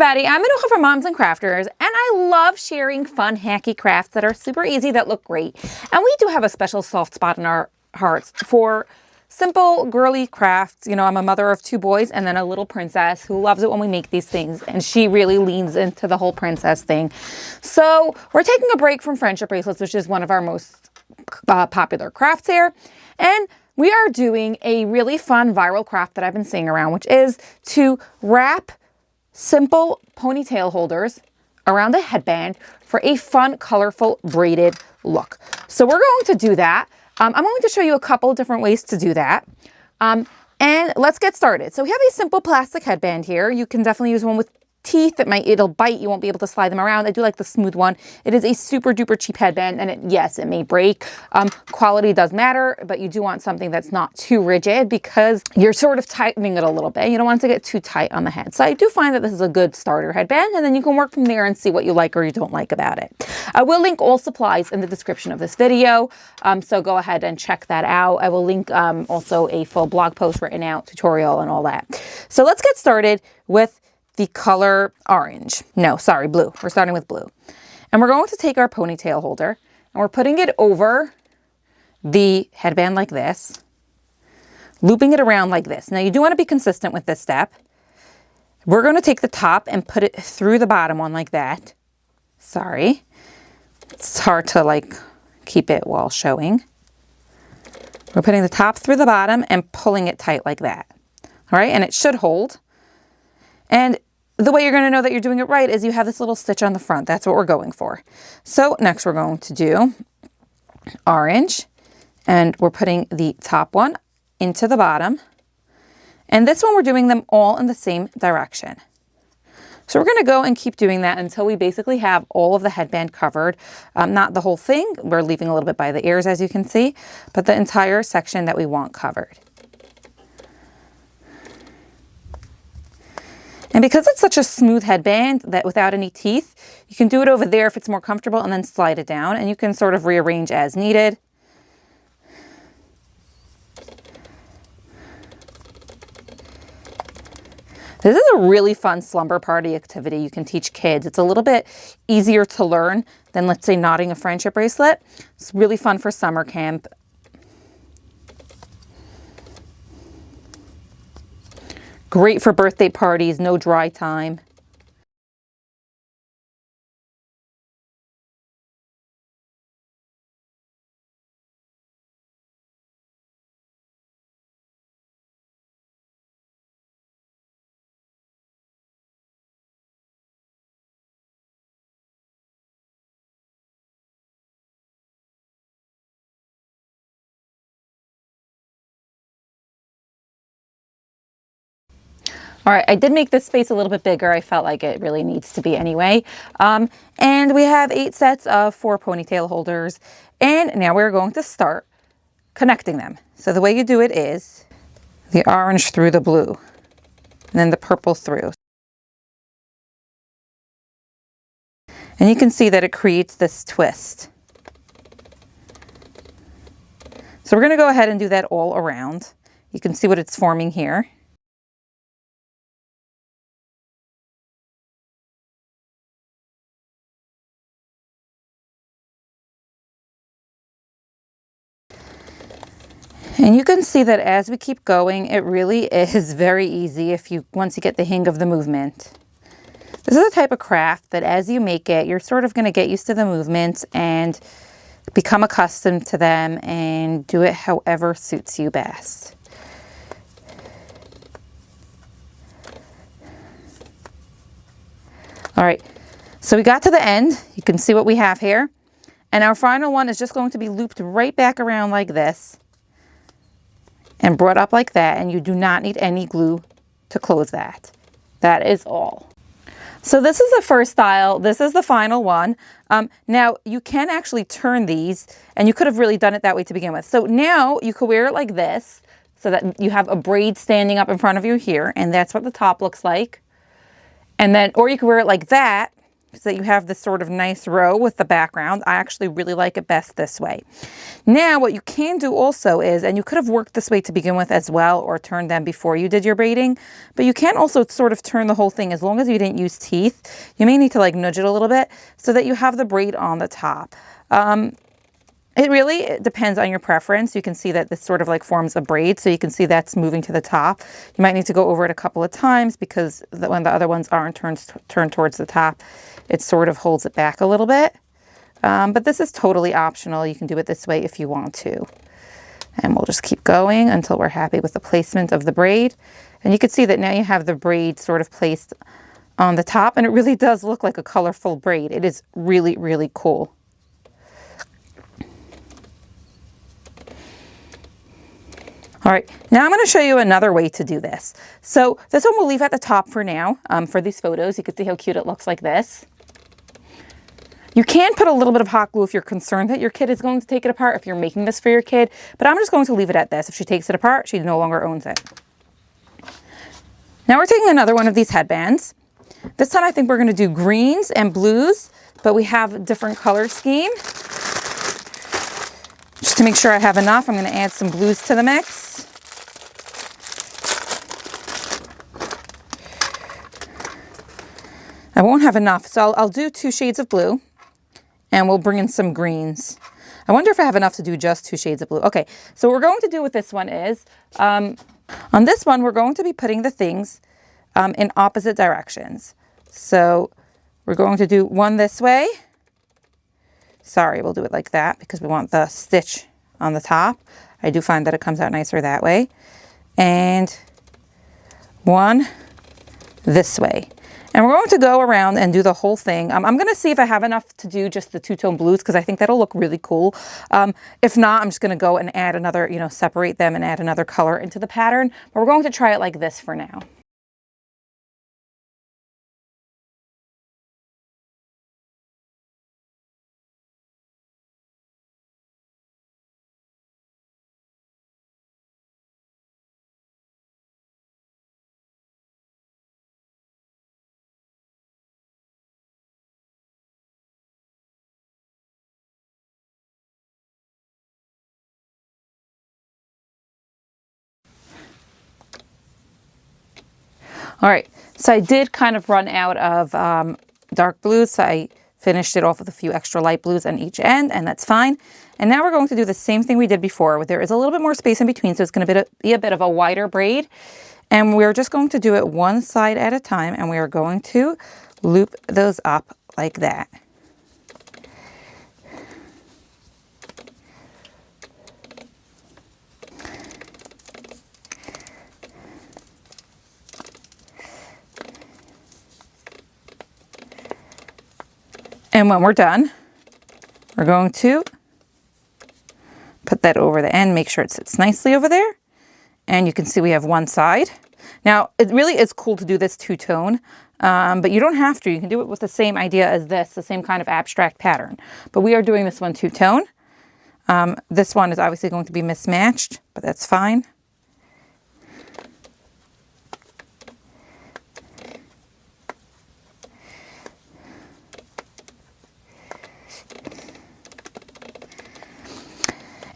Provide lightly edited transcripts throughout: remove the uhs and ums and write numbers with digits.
everybody, I'm Manucha from Moms and Crafters, and I love sharing fun, hacky crafts that are super easy, that look great. And we do have a special soft spot in our hearts for simple, girly crafts. You know, I'm a mother of 2 boys and then a little princess who loves it when we make these things, and she really leans into the whole princess thing. So we're taking a break from friendship bracelets, which is one of our most popular crafts here, and we are doing a really fun viral craft that I've been seeing around, which is to wrap simple ponytail holders around a headband for a fun, colorful, braided look. So we're going to do that. I'm going to show you a couple different ways to do that. And let's get started. So we have a simple plastic headband here. You can definitely use one with teeth. It'll bite. You won't be able to slide them around. I do like the smooth one. It is a super duper cheap headband, and yes, it may break. Quality does matter, but you do want something that's not too rigid because you're sort of tightening it a little bit. You don't want it to get too tight on the head. So I do find that this is a good starter headband, and then you can work from there and see what you like or you don't like about it. I will link all supplies in the description of this video, so go ahead and check that out. I will link also a full blog post written out, tutorial, and all that. So let's get started with the color orange. No, sorry, blue. We're starting with blue. And we're going to take our ponytail holder and we're putting it over the headband like this, looping it around like this. Now you do want to be consistent with this step. We're going to take the top and put it through the bottom one like that. Sorry. It's hard to like keep it while showing. We're putting the top through the bottom and pulling it tight like that. All right, and it should hold. And the way you're going to know that you're doing it right is you have this little stitch on the front. That's what we're going for. So next we're going to do orange, and we're putting the top one into the bottom. And this one we're doing them all in the same direction. So we're going to go and keep doing that until we basically have all of the headband covered. Not the whole thing. We're leaving a little bit by the ears, as you can see, but the entire section that we want covered. And because it's such a smooth headband that without any teeth, you can do it over there if it's more comfortable and then slide it down, and you can sort of rearrange as needed. This is a really fun slumber party activity you can teach kids. It's a little bit easier to learn than, let's say, knotting a friendship bracelet. It's really fun for summer camp. Great for birthday parties, no dry time. All right, I did make this space a little bit bigger. I felt like it really needs to be anyway. And we have 8 sets of 4 ponytail holders. And now we're going to start connecting them. So the way you do it is the orange through the blue, and then the purple through. And you can see that it creates this twist. So we're going to go ahead and do that all around. You can see what it's forming here. And you can see that as we keep going, it really is very easy once you get the hang of the movement. This is a type of craft that as you make it, you're sort of going to get used to the movements and become accustomed to them and do it however suits you best. All right, so we got to the end. You can see what we have here. And our final one is just going to be looped right back around like this and brought up like that, and you do not need any glue to close that. That is all. So this is the first style. This is the final one. Now you can actually turn these, and you could have really done it that way to begin with. So now you could wear it like this so that you have a braid standing up in front of you here, and that's what the top looks like. And then, or you could wear it like that so that you have this sort of nice row with the background. I actually really like it best this way. Now what you can do also is, and you could have worked this way to begin with as well, or turned them before you did your braiding, but you can also sort of turn the whole thing as long as you didn't use teeth. You may need to like nudge it a little bit so that you have the braid on the top. It really depends on your preference. You can see that this sort of like forms a braid, so you can see that's moving to the top. You might need to go over it a couple of times because when the other ones aren't turned towards the top, it sort of holds it back a little bit. But this is totally optional. You can do it this way if you want to. And we'll just keep going until we're happy with the placement of the braid. And you can see that now you have the braid sort of placed on the top, and it really does look like a colorful braid. It is really, really cool. All right, now I'm going to show you another way to do this. So this one we'll leave at the top for now. For these photos, you can see how cute it looks like this. You can put a little bit of hot glue if you're concerned that your kid is going to take it apart, if you're making this for your kid, but I'm just going to leave it at this. If she takes it apart, she no longer owns it. Now we're taking another one of these headbands. This time I think we're going to do greens and blues, but we have a different color scheme. Just to make sure I have enough, I'm going to add some blues to the mix. I won't have enough, so I'll do 2 shades of blue, and we'll bring in some greens. I wonder if I have enough to do just 2 shades of blue. Okay, so what we're going to do with this one is, on this one, we're going to be putting the things in opposite directions. So we're going to do one this way. Sorry, we'll do it like that because we want the stitch on the top. I do find that it comes out nicer that way. And one this way. And we're going to go around and do the whole thing. I'm going to see if I have enough to do just the 2-tone blues because I think that'll look really cool. If not, I'm just going to go and add another, separate them and add another color into the pattern. But we're going to try it like this for now. All right, so I did kind of run out of dark blues, so I finished it off with a few extra light blues on each end, and that's fine. And now we're going to do the same thing we did before. There is a little bit more space in between, so it's going to be a bit of a wider braid. And we're just going to do it one side at a time, and we are going to loop those up like that. And when we're done, we're going to put that over the end, make sure it sits nicely over there. And you can see we have one side. Now, it really is cool to do this 2-tone, but you don't have to. You can do it with the same idea as this, the same kind of abstract pattern. But we are doing this one 2-tone. This one is obviously going to be mismatched, but that's fine.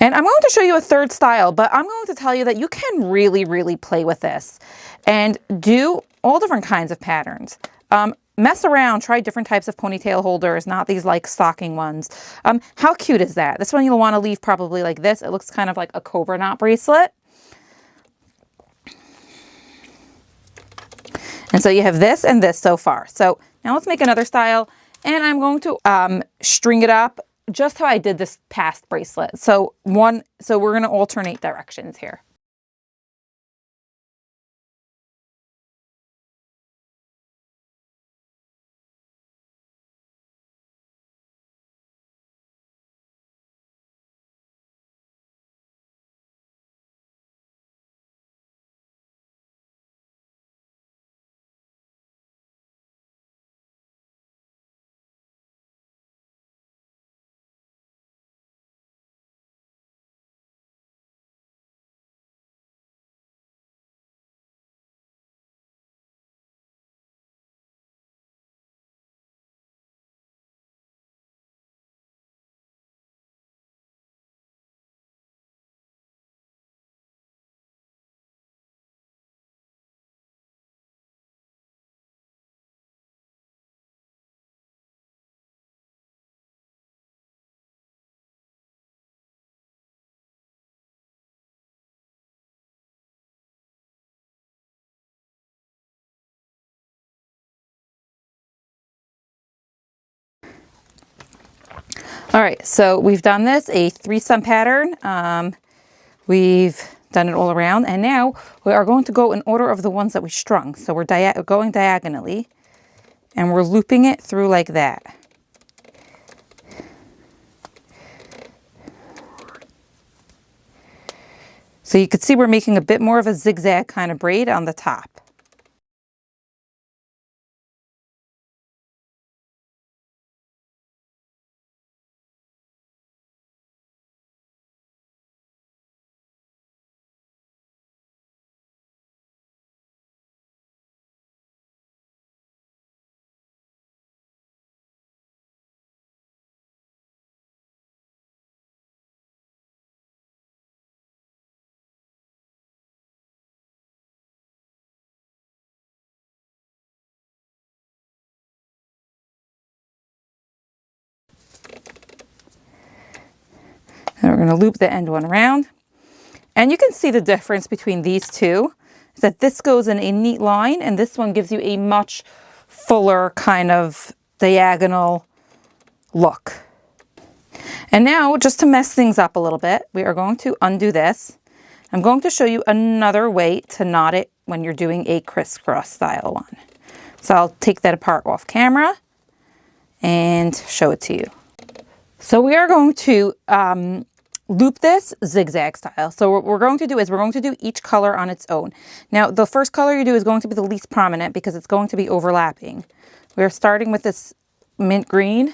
And I'm going to show you a third style, but I'm going to tell you that you can really, really play with this and do all different kinds of patterns. Mess around, try different types of ponytail holders, not these like stocking ones. How cute is that? This one you'll want to leave probably like this. It looks kind of like a Cobra knot bracelet. And so you have this and this so far. So now let's make another style, and I'm going to string it up just how I did this past bracelet. So we're going to alternate directions here. All right, so we've done this, a 3-sum pattern. We've done it all around, and now we are going to go in order of the ones that we strung. So we're going diagonally, and we're looping it through like that. So you can see we're making a bit more of a zigzag kind of braid on the top. And we're going to loop the end one around. And you can see the difference between these two, is that this goes in a neat line and this one gives you a much fuller kind of diagonal look. And now, just to mess things up a little bit, we are going to undo this. I'm going to show you another way to knot it when you're doing a crisscross style one. So I'll take that apart off camera and show it to you. So we are going to loop this zigzag style. So what we're going to do is we're going to do each color on its own. Now, the first color you do is going to be the least prominent because it's going to be overlapping. We're starting with this mint green,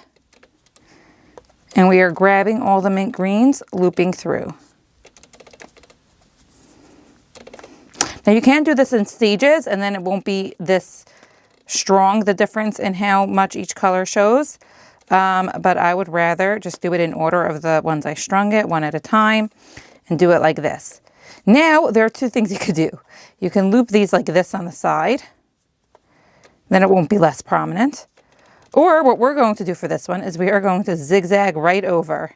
and we are grabbing all the mint greens, looping through. Now, you can do this in stages, and then it won't be this strong, the difference in how much each color shows. But I would rather just do it in order of the ones I strung it, one at a time, and do it like this. Now, there are two things you could do. You can loop these like this on the side. Then it won't be less prominent. Or what we're going to do for this one is we are going to zigzag right over.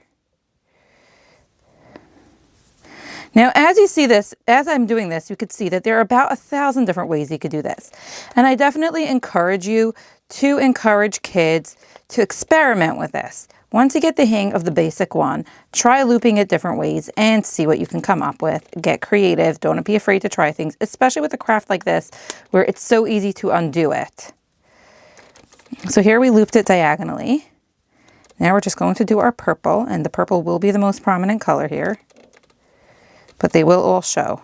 Now, as you see this, as I'm doing this, you could see that there are about 1,000 different ways you could do this. And I definitely encourage you to encourage kids to experiment with this. Once you get the hang of the basic one, try looping it different ways and see what you can come up with. Get creative. Don't be afraid to try things, especially with a craft like this where it's so easy to undo it. So here we looped it diagonally. Now we're just going to do our purple, and the purple will be the most prominent color here, but they will all show.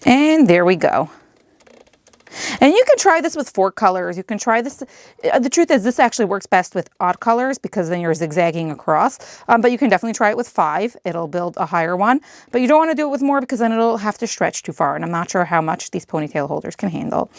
And there we go. And you can try this with 4 colors. You can try this. The truth is this actually works best with odd colors because then you're zigzagging across. But you can definitely try it with 5. It'll build a higher one. But you don't want to do it with more because then it'll have to stretch too far. And I'm not sure how much these ponytail holders can handle.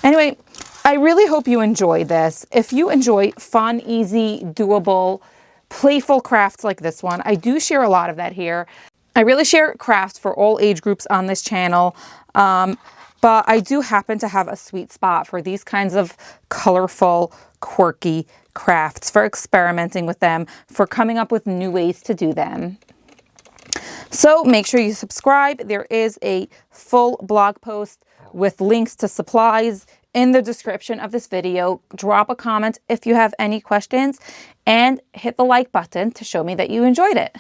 Anyway, I really hope you enjoyed this. If you enjoy fun, easy, doable, playful crafts like this one, I do share a lot of that here. I really share crafts for all age groups on this channel, but I do happen to have a sweet spot for these kinds of colorful, quirky crafts, for experimenting with them, for coming up with new ways to do them. So make sure you subscribe. There is a full blog post with links to supplies in the description of this video. Drop a comment if you have any questions, and hit the like button to show me that you enjoyed it.